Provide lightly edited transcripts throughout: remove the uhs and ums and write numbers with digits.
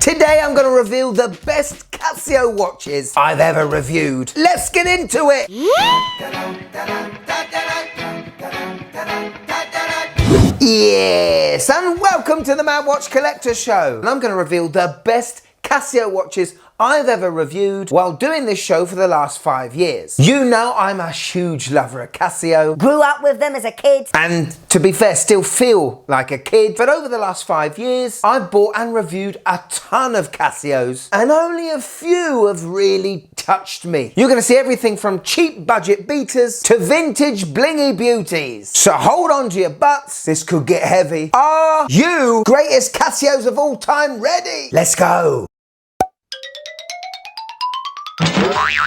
Today I'm going to reveal the best Casio watches I've ever reviewed. Let's get into it! Yes, and welcome to the Mad Watch Collector Show. And I'm going to reveal the best Casio watches I've ever reviewed while doing this show for the last 5 years. You know I'm a huge lover of Casio. Grew up with them as a kid. And to be fair, still feel like a kid. But over the last 5 years, I've bought and reviewed a ton of Casios. And only a few have really touched me. You're going to see everything from cheap budget beaters to vintage blingy beauties. So hold on to your butts. This could get heavy. Are you greatest Casios of all time ready? Let's go.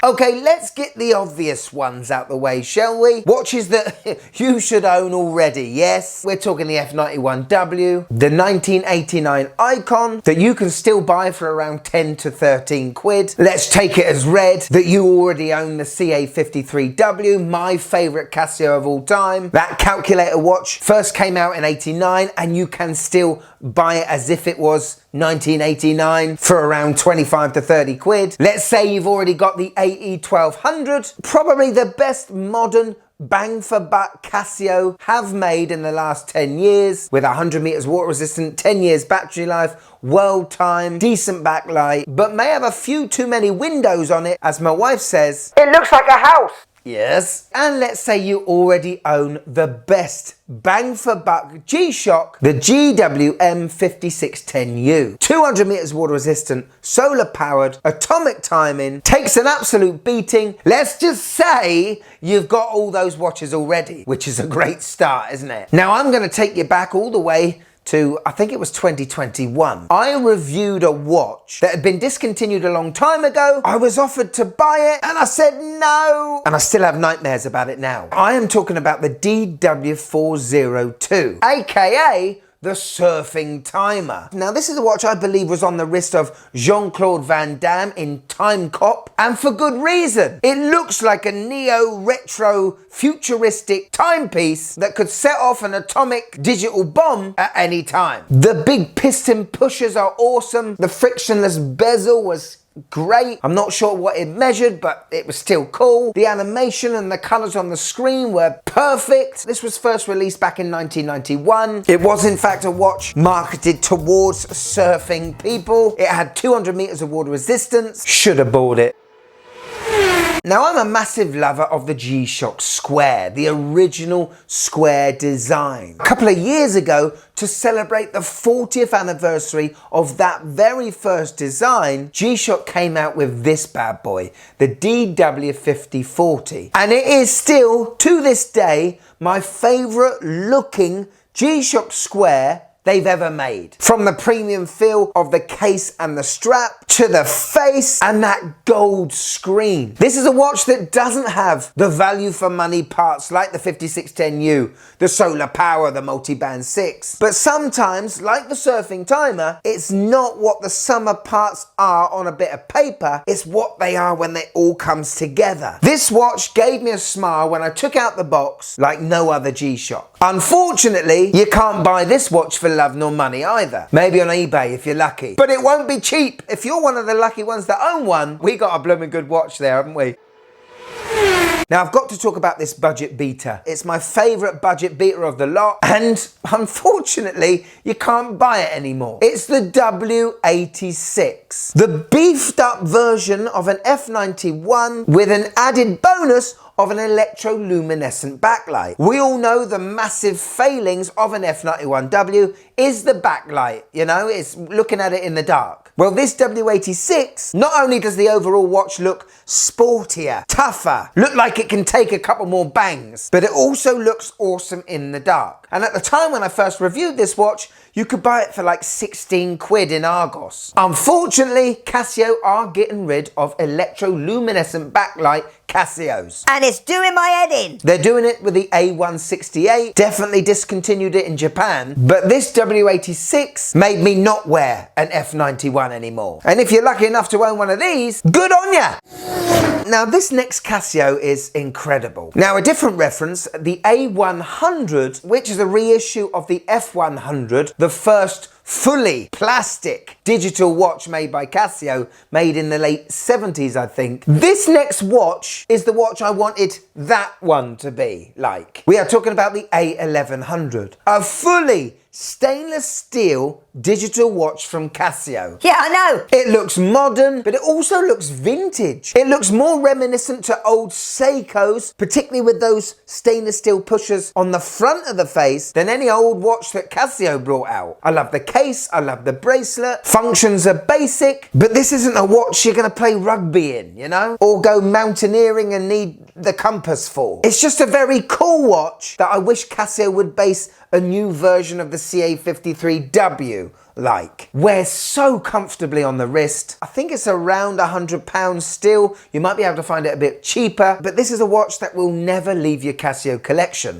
Okay, let's get the obvious ones out the way, shall we? Watches that you should own already, yes? We're talking the F91W, the 1989 Icon that you can still buy for around 10 to 13 quid. Let's take it as read that you already own the CA53W, my favourite Casio of all time. That calculator watch first came out in 89 and you can still buy it as if it was 1989 for around 25 to 30 quid. Let's say you've already got the AE1200, probably the best modern bang for buck Casio have made in the last 10 years with 100 meters water resistant, 10 years battery life, world time, decent backlight, but may have a few too many windows on it. As my wife says, it looks like a house. Yes. And let's say you already own the best bang for buck G-Shock, the GWM5610U. 200 meters water resistant, solar powered, atomic timing, takes an absolute beating. Let's just say you've got all those watches already, which is a great start, isn't it? Now I'm going to take you back all the way to, I think it was 2021. I reviewed a watch that had been discontinued a long time ago. I was offered to buy it and I said no. And I still have nightmares about it now. I am talking about the DW402, aka the surfing timer. Now this is a watch I believe was on the wrist of Jean-Claude Van Damme in Time Cop, and for good reason. It looks like a neo-retro futuristic timepiece that could set off an atomic digital bomb at any time. The big piston pushers are awesome. The frictionless bezel was great. I'm not sure what it measured, but it was still cool. The animation and the colors on the screen were perfect. This was first released back in 1991. It was in fact a watch marketed towards surfing people. It had 200 meters of water resistance. Should have bought it. Now I'm a massive lover of the G-Shock Square, the original square design. A couple of years ago, to celebrate the 40th anniversary of that very first design, G-Shock came out with this bad boy, the DW5040. And it is still, to this day, my favourite looking G-Shock Square they've ever made. From the premium feel of the case and the strap to the face and that gold screen. This is a watch that doesn't have the value for money parts like the 5610U, the solar power, the multi-band 6. But sometimes, like the surfing timer, it's not what the summer parts are on a bit of paper, it's what they are when they all comes together. This watch gave me a smile when I took out the box like no other G-Shock. Unfortunately, you can't buy this watch for love nor money either. Maybe on eBay if you're lucky. But it won't be cheap. If you're one of the lucky ones that own one, we got a blooming good watch there, haven't we? Now I've got to talk about this budget beater. It's my favourite budget beater of the lot, and unfortunately you can't buy it anymore. It's the W86, the beefed up version of an F91 with an added bonus of an electroluminescent backlight. We all know the massive failings of an F91W is the backlight, you know, it's looking at it in the dark. Well, this W86, not only does the overall watch look sportier, tougher, look like it can take a couple more bangs, but it also looks awesome in the dark. And at the time when I first reviewed this watch, you could buy it for like 16 quid in Argos. Unfortunately, Casio are getting rid of electroluminescent backlight Casios. And it's doing my head in. They're doing it with the A168, definitely discontinued it in Japan, but this W86 made me not wear an F91 anymore. And if you're lucky enough to own one of these, good on ya! Now this next Casio is incredible. Now a different reference, the A100, which is a reissue of the F100, the first fully plastic digital watch made by Casio, made in the late 70s, I think. This next watch is the watch I wanted that one to be like. We are talking about the A1100, a fully stainless steel digital watch from Casio. Yeah, I know. It looks modern, but it also looks vintage. It looks more reminiscent to old Seikos, particularly with those stainless steel pushers on the front of the face, than any old watch that Casio brought out. I love the case, I love the bracelet. Functions are basic, but this isn't a watch you're gonna play rugby in, you know? Or go mountaineering and need the compass for. It's just a very cool watch that I wish Casio would base a new version of the CA53W like. Wears so comfortably on the wrist. I think it's around £100 still. You might be able to find it a bit cheaper, but this is a watch that will never leave your Casio collection.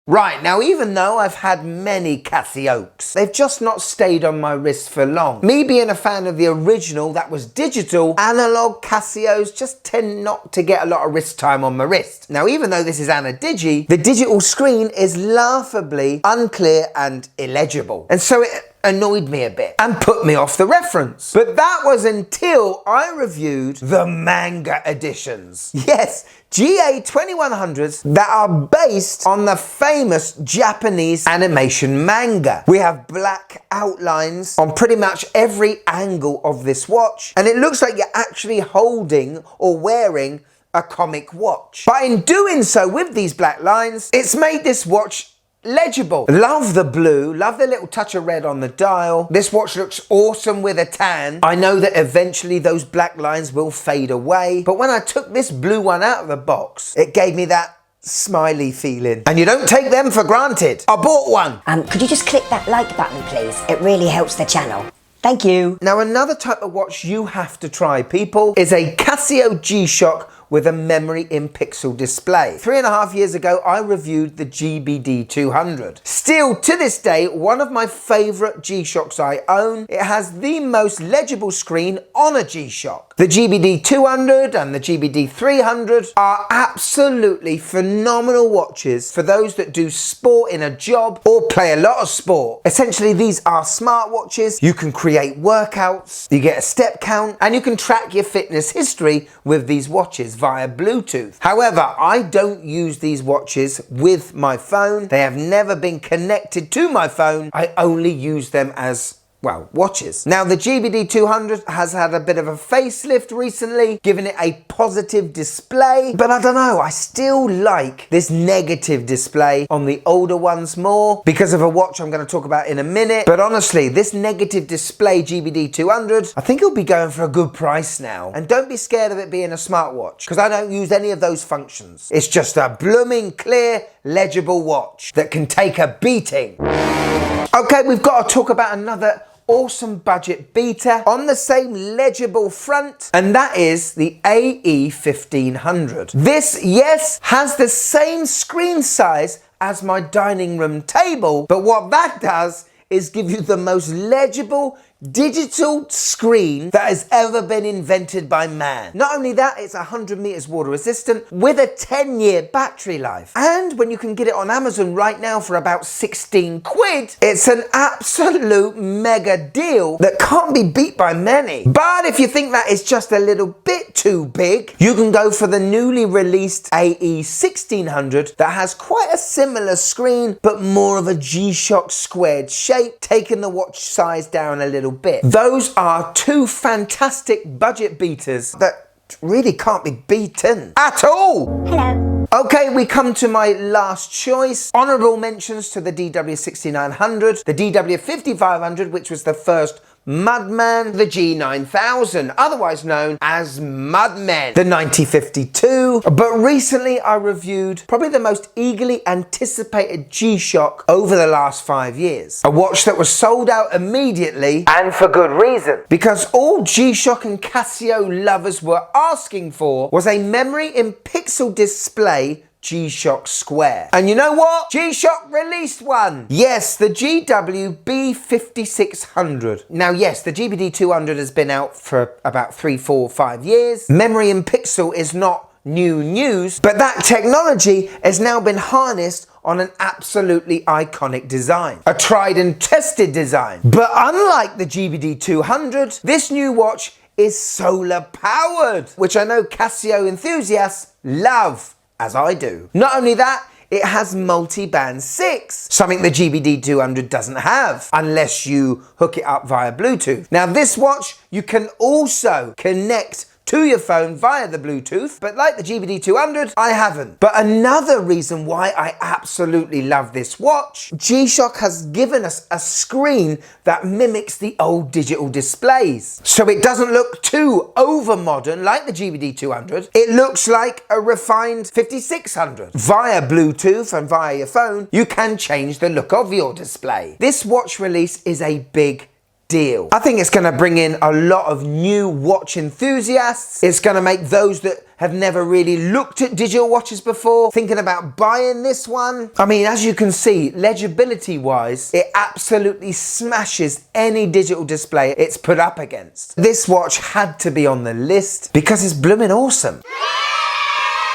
Right, now even though I've had many Casios, they've just not stayed on my wrist for long. Me being a fan of the original that was digital, analog Casios just tend not to get a lot of wrist time on my wrist. Now even though this is Ana-Digi, the digital screen is laughably unclear and illegible. And so it annoyed me a bit and put me off the reference. But that was until I reviewed the Manga editions. Yes, GA2100s that are based on the famous Japanese animation manga. We have black outlines on pretty much every angle of this watch, and it looks like you're actually holding or wearing a comic watch. But in doing so with these black lines, it's made this watch legible. Love the blue, love the little touch of red on the dial. This watch looks awesome with a tan. I know that eventually those black lines will fade away, but when I took this blue one out of the box, it gave me that smiley feeling. And you don't take them for granted. I bought one. Could you just click that like button, please? It really helps the channel. Thank you. Now another type of watch you have to try, people, is a Casio G-Shock with a memory in pixel display. 3.5 years ago, I reviewed the GBD 200. Still, to this day, one of my favorite G-Shocks I own. It has the most legible screen on a G-Shock. The GBD 200 and the GBD 300 are absolutely phenomenal watches for those that do sport in a job or play a lot of sport. Essentially, these are smartwatches. You can create workouts, you get a step count, and you can track your fitness history with these watches via Bluetooth. However, I don't use these watches with my phone. They have never been connected to my phone. I only use them as, well, watches. Now the GBD 200 has had a bit of a facelift recently, giving it a positive display, but I don't know, I still like this negative display on the older ones more because of a watch I'm going to talk about in a minute. But honestly, this negative display GBD 200, I think it'll be going for a good price now. And don't be scared of it being a smartwatch, because I don't use any of those functions. It's just a blooming clear, legible watch that can take a beating. Okay, we've got to talk about another awesome budget beater on the same legible front, and that is the AE 1500. This, yes, has the same screen size as my dining room table, but what that does is give you the most legible digital screen that has ever been invented by man. Not only that, it's 100 meters water resistant with a 10-year battery life. And when you can get it on Amazon right now for about 16 quid, it's an absolute mega deal that can't be beat by many. But if you think that is just a little bit too big, you can go for the newly released AE 1600 that has quite a similar screen, but more of a G-Shock squared shape, taking the watch size down a little bit. Those are two fantastic budget beaters that really can't be beaten at all. Hello. Okay, we come to my last choice. Honourable mentions to the DW6900, the DW5500, which was the first Mudman, the G9000, otherwise known as Mudmen, the 9052. But recently I reviewed probably the most eagerly anticipated G-Shock over the last 5 years. A watch that was sold out immediately, and for good reason. Because all G-Shock and Casio lovers were asking for was a memory in pixel display G-Shock Square. And you know what? G-Shock released one. Yes, the GW B5600. Now yes, the GBD200 has been out for about 3, 4, 5 years. Memory in pixel is not new news, but that technology has now been harnessed on an absolutely iconic design. A tried and tested design. But unlike the GBD200, this new watch is solar powered, which I know Casio enthusiasts love, as I do. Not only that, it has multi-band 6, something the GBD200 doesn't have, unless you hook it up via Bluetooth. Now this watch, you can also connect to your phone via the Bluetooth, but like the GBD200, I haven't. But another reason why I absolutely love this watch, G-Shock has given us a screen that mimics the old digital displays. So it doesn't look too over-modern like the GBD200. It looks like a refined 5600. Via Bluetooth and via your phone, you can change the look of your display. This watch release is a big deal. I think it's going to bring in a lot of new watch enthusiasts. It's going to make those that have never really looked at digital watches before thinking about buying this one. I mean, as you can see, legibility wise, it absolutely smashes any digital display it's put up against. This watch had to be on the list because it's blooming awesome.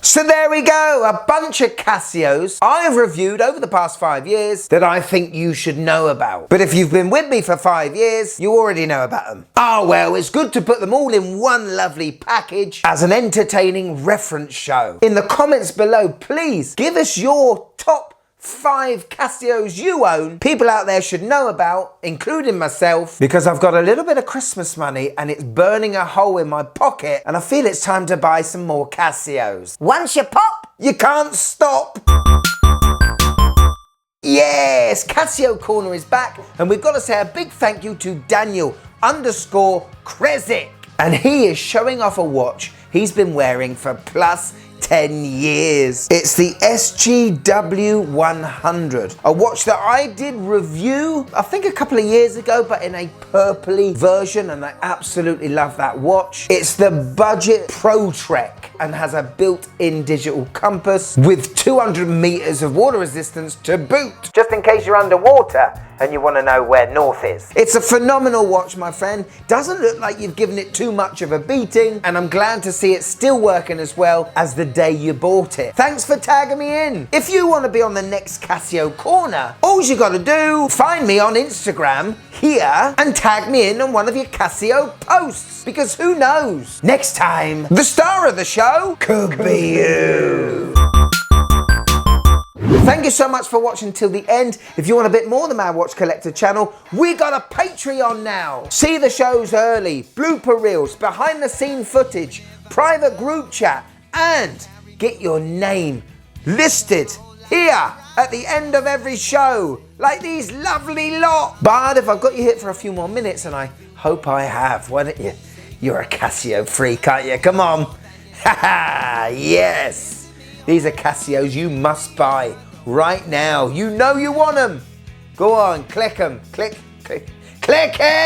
So there we go, a bunch of Casios I have reviewed over the past 5 years that I think you should know about. But if you've been with me for 5 years, you already know about them. Ah well, it's good to put them all in one lovely package as an entertaining reference show. In the comments below, please give us your top 5 Casios you own, people out there should know about, including myself, because I've got a little bit of Christmas money and it's burning a hole in my pocket and I feel it's time to buy some more Casios. Once you pop, You can't stop. Yes, Casio Corner is back and we've got to say a big thank you to Daniel_Kresic. And he is showing off a watch he's been wearing for plus 10 years. It's the SGW100, a watch that I did review, I think a couple of years ago, but in a purpley version, and I absolutely love that watch. It's the Budget Pro Trek and has a built-in digital compass with 200 meters of water resistance to boot, just in case you're underwater and you want to know where north is. It's a phenomenal watch, my friend. Doesn't look like you've given it too much of a beating, and I'm glad to see it still working as well as the day you bought it. Thanks for tagging me in. If you want to be on the next Casio Corner, all you got to do, find me on Instagram here and tag me in on one of your Casio posts, because who knows, next time the star of the show could be you. Thank you so much for watching till the end. If you want a bit more than my Watch Collector channel, we got a Patreon now. See the shows early, blooper reels, behind the scene footage, private group chat, and get your name listed here at the end of every show, like these lovely lot. But if I've got you hit for a few more minutes, and I hope I have, why don't you? You're a Casio freak, aren't you? Come on. Haha, yes. These are Casios you must buy right now. You know you want them. Go on, click them. Click, click, click it.